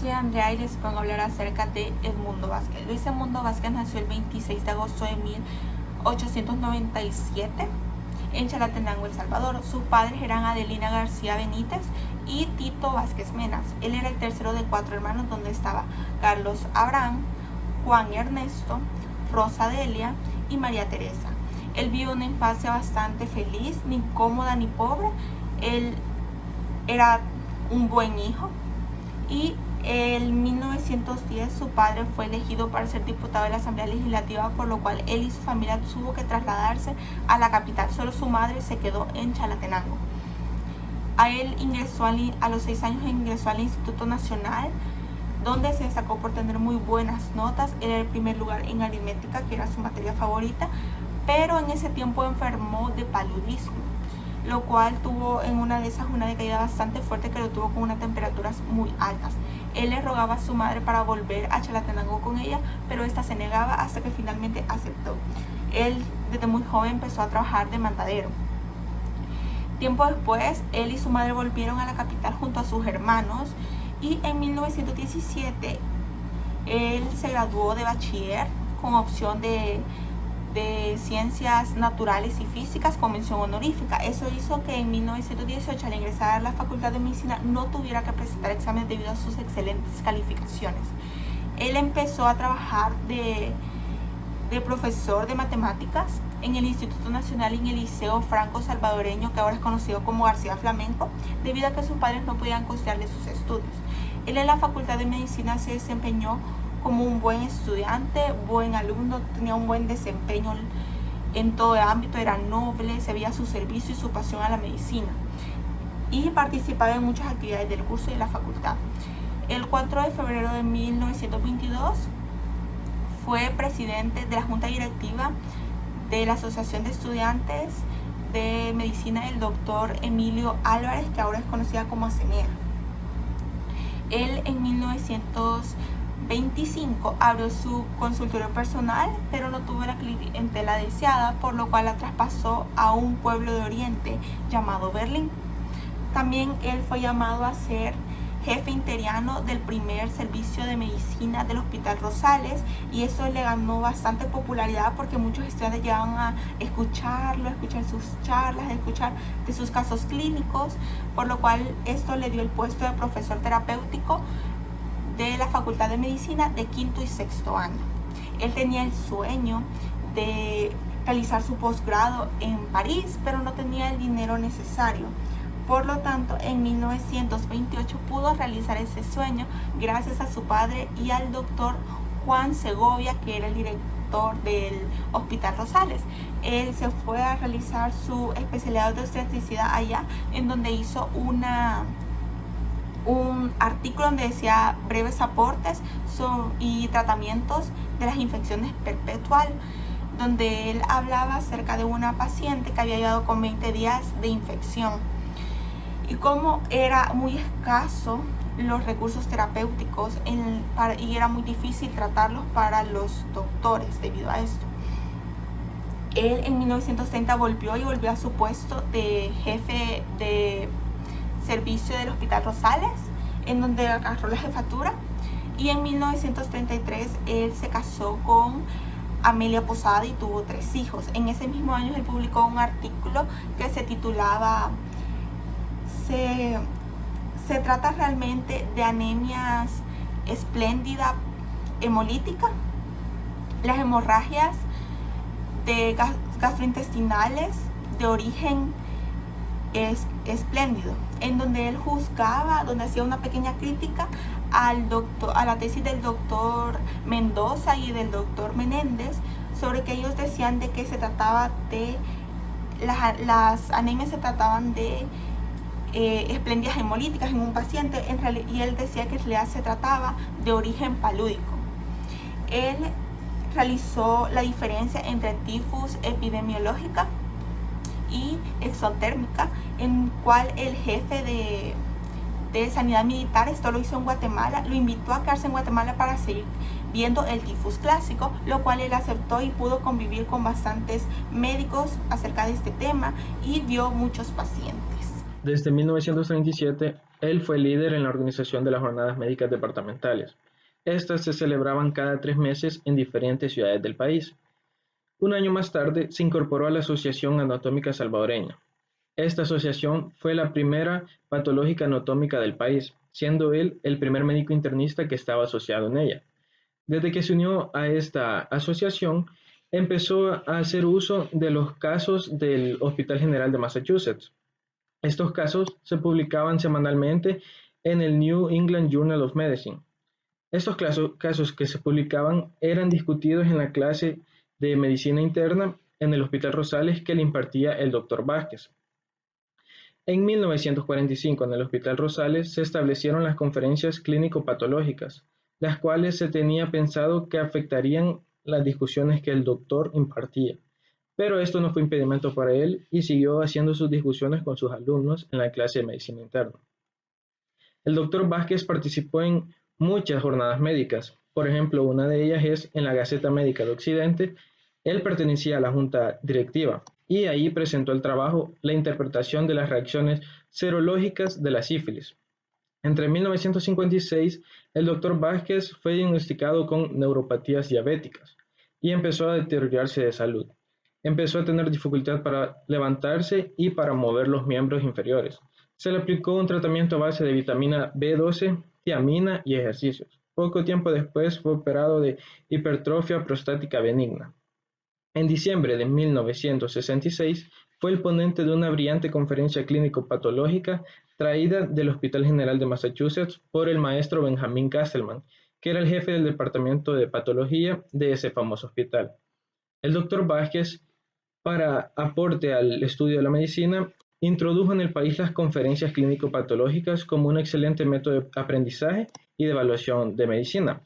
soy Andrea y les vengo a hablar acerca de Edmundo Vázquez. Luis Edmundo Vázquez nació el 26 de agosto de 1897 en Chalatenango, El Salvador. Sus padres eran Adelina García Benítez y Tito Vázquez Menas. Él era el tercero de 4 hermanos, donde estaba Carlos Abraham, Juan Ernesto, Rosa Delia y María Teresa. Él vivió una infancia bastante feliz, ni cómoda ni pobre. Él era un buen hijo y en 1910 su padre fue elegido para ser diputado de la Asamblea Legislativa, por lo cual él y su familia tuvo que trasladarse a la capital. Solo su madre se quedó en Chalatenango. A él a los 6 años ingresó al Instituto Nacional, donde se destacó por tener muy buenas notas. Él era el primer lugar en aritmética, que era su materia favorita, pero en ese tiempo enfermó de paludismo, lo cual tuvo en una de esas una decaída bastante fuerte que lo tuvo con unas temperaturas muy altas. Él le rogaba a su madre para volver a Chalatenango con ella, pero esta se negaba hasta que finalmente aceptó. Él desde muy joven empezó a trabajar de mandadero. Tiempo después, él y su madre volvieron a la capital junto a sus hermanos y en 1917 él se graduó de bachiller con opción de ciencias naturales y físicas con mención honorífica. Eso hizo que en 1918, al ingresar a la Facultad de Medicina, no tuviera que presentar exámenes debido a sus excelentes calificaciones. Él empezó a trabajar de profesor de matemáticas en el Instituto Nacional y en el Liceo Franco Salvadoreño, que ahora es conocido como García Flamenco, debido a que sus padres no podían costearle sus estudios. Él en la Facultad de Medicina se desempeñó como un buen estudiante, buen alumno, tenía un buen desempeño en todo ámbito, era noble, se veía su servicio y su pasión a la medicina y participaba en muchas actividades del curso y de la facultad. El 4 de febrero de 1922 fue presidente de la Junta Directiva de la Asociación de Estudiantes de Medicina del doctor Emilio Álvarez, que ahora es conocida como ASEMEA. Él en 1925 abrió su consultorio personal, pero no tuvo la clientela deseada, por lo cual la traspasó a un pueblo de Oriente llamado Berlín. También él fue llamado a ser jefe interiano del primer servicio de medicina del Hospital Rosales, y eso le ganó bastante popularidad porque muchos estudiantes llegaban a escucharlo, a escuchar sus charlas, a escuchar de sus casos clínicos, por lo cual esto le dio el puesto de profesor terapéutico de la Facultad de Medicina de 5º y 6º año. Él tenía el sueño de realizar su posgrado en París, pero no tenía el dinero necesario. Por lo tanto, en 1928 pudo realizar ese sueño gracias a su padre y al doctor Juan Segovia, que era el director del Hospital Rosales. Él se fue a realizar su especialidad de obstetricidad allá, en donde hizo un artículo donde decía breves aportes y tratamientos de las infecciones perpetuales, donde él hablaba acerca de una paciente que había llegado con 20 días de infección y cómo era muy escaso los recursos terapéuticos y era muy difícil tratarlos para los doctores debido a esto. Él en 1930 volvió a su puesto de jefe de servicio del Hospital Rosales, en donde agarró la jefatura, y en 1933 él se casó con Amelia Posada y tuvo 3 hijos. En ese mismo año él publicó un artículo que se titulaba se trata realmente de anemias espléndida hemolítica, las hemorragias gastrointestinales de origen espléndido, en donde él juzgaba, donde hacía una pequeña crítica a la tesis del doctor Mendoza y del doctor Menéndez, sobre que ellos decían de que se trataba de las anemias se trataban de espléndidas hemolíticas en un paciente, y él decía que en realidad se trataba de origen palúdico. Él realizó la diferencia entre tifus epidemiológica y exotérmica, en cual el jefe de sanidad militar, esto lo hizo en Guatemala, lo invitó a quedarse en Guatemala para seguir viendo el tifus clásico, lo cual él aceptó y pudo convivir con bastantes médicos acerca de este tema y vio muchos pacientes. Desde 1937, él fue líder en la organización de las jornadas médicas departamentales. Estas se celebraban cada 3 meses en diferentes ciudades del país. Un año más tarde se incorporó a la Asociación Anatómica Salvadoreña. Esta asociación fue la primera patológica anatómica del país, siendo él el primer médico internista que estaba asociado en ella. Desde que se unió a esta asociación, empezó a hacer uso de los casos del Hospital General de Massachusetts. Estos casos se publicaban semanalmente en el New England Journal of Medicine. Estos casos que se publicaban eran discutidos en la clase de medicina interna en el Hospital Rosales que le impartía el Dr. Vázquez. En 1945, en el Hospital Rosales, se establecieron las conferencias clínico-patológicas, las cuales se tenía pensado que afectarían las discusiones que el doctor impartía. Pero esto no fue impedimento para él y siguió haciendo sus discusiones con sus alumnos en la clase de medicina interna. El doctor Vázquez participó en muchas jornadas médicas. Por ejemplo, una de ellas es en la Gaceta Médica de Occidente. Él pertenecía a la junta directiva y ahí presentó el trabajo La interpretación de las reacciones serológicas de la sífilis. Entre 1956, el doctor Vázquez fue diagnosticado con neuropatías diabéticas y empezó a deteriorarse de salud. Empezó a tener dificultad para levantarse y para mover los miembros inferiores. Se le aplicó un tratamiento a base de vitamina B12, tiamina y ejercicios. Poco tiempo después fue operado de hipertrofia prostática benigna. En diciembre de 1966 fue el ponente de una brillante conferencia clínico-patológica traída del Hospital General de Massachusetts por el maestro Benjamin Castleman, que era el jefe del departamento de patología de ese famoso hospital. El doctor Vázquez, para aporte al estudio de la medicina, introdujo en el país las conferencias clínico-patológicas como un excelente método de aprendizaje y de evaluación de medicina.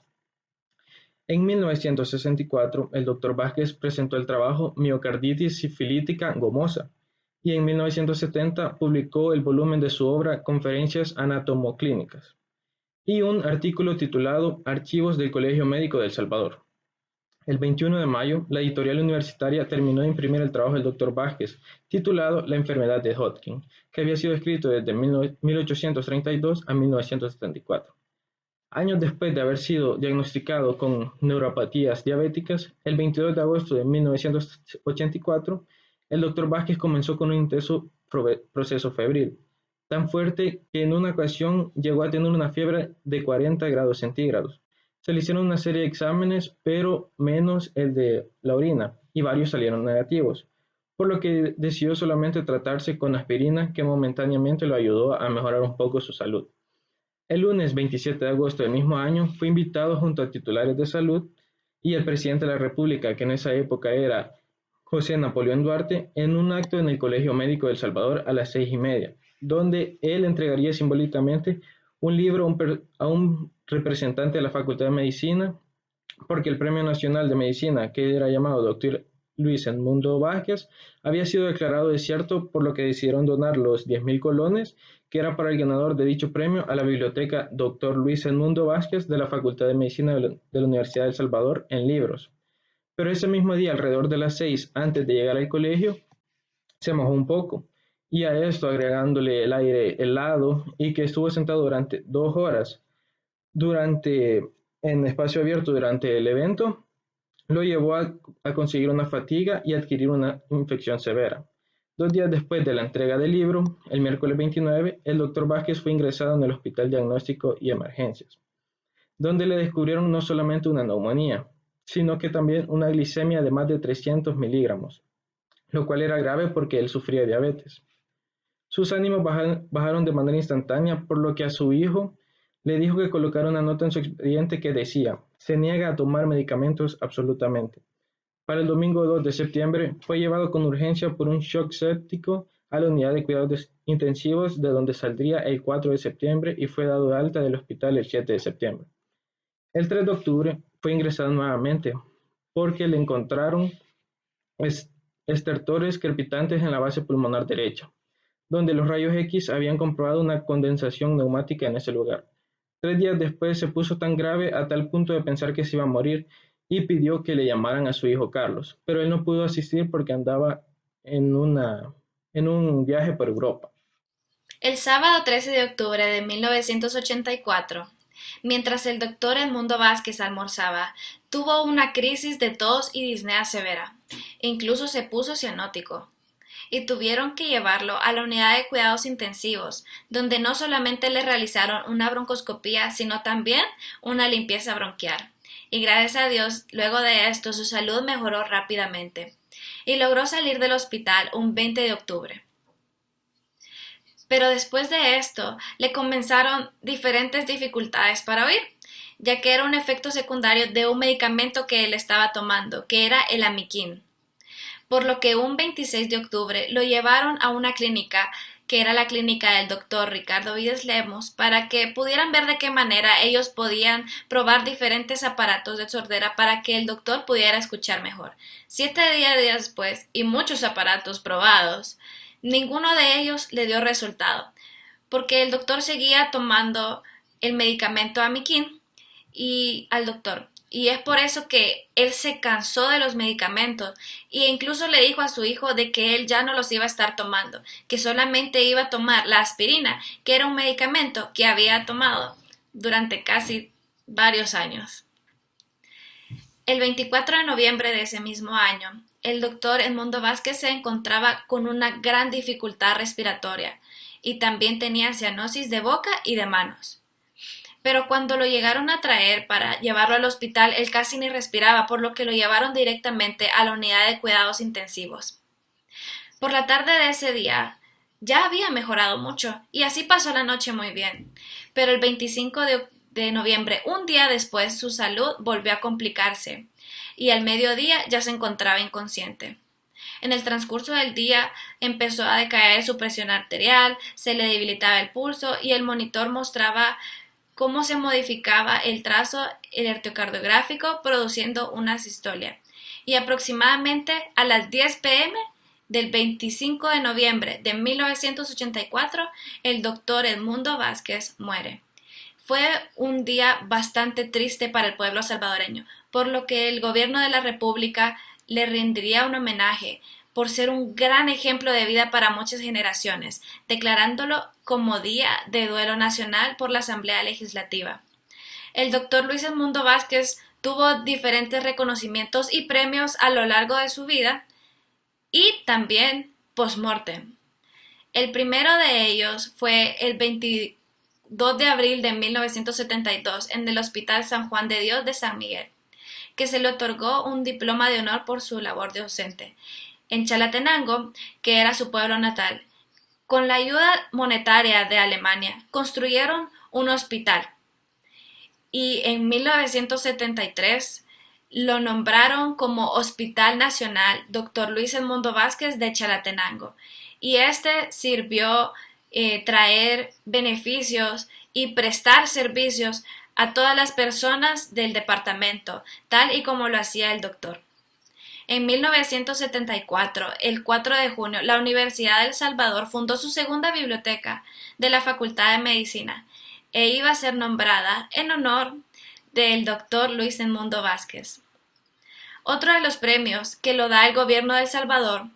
En 1964, el doctor Vázquez presentó el trabajo Miocarditis sifilítica gomosa y en 1970 publicó el volumen de su obra Conferencias anatomoclínicas y un artículo titulado Archivos del Colegio Médico de El Salvador. El 21 de mayo, la editorial universitaria terminó de imprimir el trabajo del doctor Vázquez, titulado La enfermedad de Hodgkin, que había sido escrito desde 1832 a 1974. Años después de haber sido diagnosticado con neuropatías diabéticas, el 22 de agosto de 1984, el doctor Vázquez comenzó con un intenso proceso febril, tan fuerte que en una ocasión llegó a tener una fiebre de 40 grados centígrados. Se le hicieron una serie de exámenes, pero menos el de la orina, y varios salieron negativos, por lo que decidió solamente tratarse con aspirina, que momentáneamente lo ayudó a mejorar un poco su salud. El lunes 27 de agosto del mismo año fue invitado junto a titulares de salud y el presidente de la República, que en esa época era José Napoleón Duarte, en un acto en el Colegio Médico de El Salvador a las 6:30, donde él entregaría simbólicamente un libro a un representante de la Facultad de Medicina, porque el Premio Nacional de Medicina, que era llamado Dr. Luis Edmundo Vázquez, había sido declarado desierto, por lo que decidieron donar los 10,000 colones, que era para el ganador de dicho premio, a la biblioteca Dr. Luis Edmundo Vázquez de la Facultad de Medicina de la Universidad de El Salvador en libros. Pero ese mismo día, alrededor de las 6, antes de llegar al colegio, se mojó un poco, y a esto agregándole el aire helado y que estuvo sentado durante 2 horas en espacio abierto durante el evento, lo llevó a conseguir una fatiga y adquirir una infección severa. 2 días después de la entrega del libro, el miércoles 29, el doctor Vázquez fue ingresado en el Hospital Diagnóstico y Emergencias, donde le descubrieron no solamente una neumonía, sino que también una glicemia de más de 300 miligramos, lo cual era grave porque él sufría diabetes. Sus ánimos bajaron de manera instantánea, por lo que a su hijo le dijo que colocara una nota en su expediente que decía: se niega a tomar medicamentos absolutamente. Para el domingo 2 de septiembre fue llevado con urgencia por un shock séptico a la unidad de cuidados intensivos, de donde saldría el 4 de septiembre y fue dado de alta del hospital el 7 de septiembre. El 3 de octubre fue ingresado nuevamente porque le encontraron estertores crepitantes en la base pulmonar derecha, donde los rayos X habían comprobado una condensación neumática en ese lugar. 3 días después se puso tan grave a tal punto de pensar que se iba a morir y pidió que le llamaran a su hijo Carlos, pero él no pudo asistir porque andaba en un viaje por Europa. El sábado 13 de octubre de 1984, mientras el doctor Edmundo Vázquez almorzaba, tuvo una crisis de tos y disnea severa. Incluso se puso cianótico y tuvieron que llevarlo a la unidad de cuidados intensivos, donde no solamente le realizaron una broncoscopía, sino también una limpieza bronquial. Y gracias a Dios, luego de esto, su salud mejoró rápidamente y logró salir del hospital un 20 de octubre. Pero después de esto, le comenzaron diferentes dificultades para oír, ya que era un efecto secundario de un medicamento que él estaba tomando, que era el Amiquín. Por lo que un 26 de octubre lo llevaron a una clínica, que era la clínica del doctor Ricardo Vides Lemos, para que pudieran ver de qué manera ellos podían probar diferentes aparatos de sordera para que el doctor pudiera escuchar mejor. 7 días después, y muchos aparatos probados, ninguno de ellos le dio resultado, porque el doctor seguía tomando el medicamento Amiquín y al doctor. Y es por eso que él se cansó de los medicamentos e incluso le dijo a su hijo de que él ya no los iba a estar tomando, que solamente iba a tomar la aspirina, que era un medicamento que había tomado durante casi varios años. El 24 de noviembre de ese mismo año, el doctor Edmundo Vázquez se encontraba con una gran dificultad respiratoria y también tenía cianosis de boca y de manos. Pero cuando lo llegaron a traer para llevarlo al hospital, él casi ni respiraba, por lo que lo llevaron directamente a la unidad de cuidados intensivos. Por la tarde de ese día ya había mejorado mucho y así pasó la noche muy bien. Pero el 25 de noviembre, un día después, su salud volvió a complicarse y al mediodía ya se encontraba inconsciente. En el transcurso del día empezó a decaer su presión arterial, se le debilitaba el pulso y el monitor mostraba cómo se modificaba el trazo electrocardiográfico produciendo una sistolia. Y aproximadamente a las 10 p.m. del 25 de noviembre de 1984, el doctor Edmundo Vázquez muere. Fue un día bastante triste para el pueblo salvadoreño, por lo que el gobierno de la República le rendiría un homenaje por ser un gran ejemplo de vida para muchas generaciones, declarándolo como Día de Duelo Nacional por la Asamblea Legislativa. El doctor Luis Edmundo Vázquez tuvo diferentes reconocimientos y premios a lo largo de su vida y también post-mortem. El primero de ellos fue el 22 de abril de 1972 en el Hospital San Juan de Dios de San Miguel, que se le otorgó un diploma de honor por su labor docente en Chalatenango, que era su pueblo natal. Con la ayuda monetaria de Alemania, construyeron un hospital y en 1973 lo nombraron como Hospital Nacional Dr. Luis Edmundo Vázquez de Chalatenango, y este sirvió traer beneficios y prestar servicios a todas las personas del departamento, tal y como lo hacía el doctor. En 1974, el 4 de junio, la Universidad de El Salvador fundó su segunda biblioteca de la Facultad de Medicina e iba a ser nombrada en honor del doctor Luis Edmundo Vázquez. Otro de los premios que lo da el gobierno de El Salvador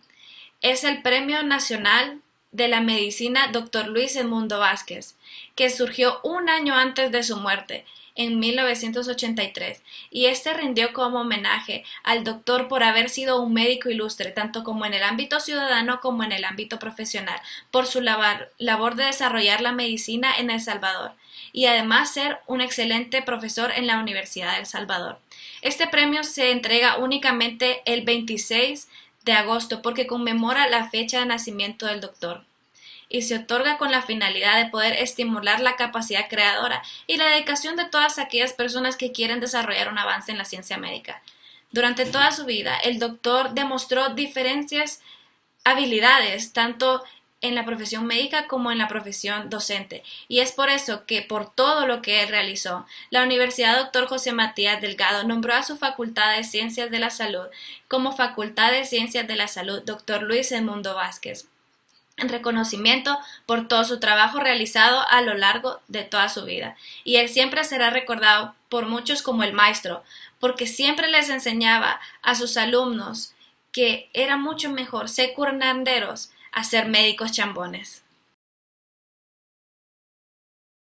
es el Premio Nacional de la Medicina Dr. Luis Edmundo Vázquez, que surgió un año antes de su muerte, en 1983, y este rindió como homenaje al doctor por haber sido un médico ilustre, tanto como en el ámbito ciudadano como en el ámbito profesional, por su labor de desarrollar la medicina en El Salvador, y además ser un excelente profesor en la Universidad de El Salvador. Este premio se entrega únicamente el 26 de agosto porque conmemora la fecha de nacimiento del doctor, y se otorga con la finalidad de poder estimular la capacidad creadora y la dedicación de todas aquellas personas que quieren desarrollar un avance en la ciencia médica. Durante toda su vida, el doctor demostró diferentes habilidades, tanto en la profesión médica como en la profesión docente, y es por eso que por todo lo que él realizó, la Universidad Dr. José Matías Delgado nombró a su Facultad de Ciencias de la Salud como Facultad de Ciencias de la Salud Dr. Luis Edmundo Vázquez, en reconocimiento por todo su trabajo realizado a lo largo de toda su vida. Y él siempre será recordado por muchos como el maestro, porque siempre les enseñaba a sus alumnos que era mucho mejor ser curanderos a ser médicos chambones.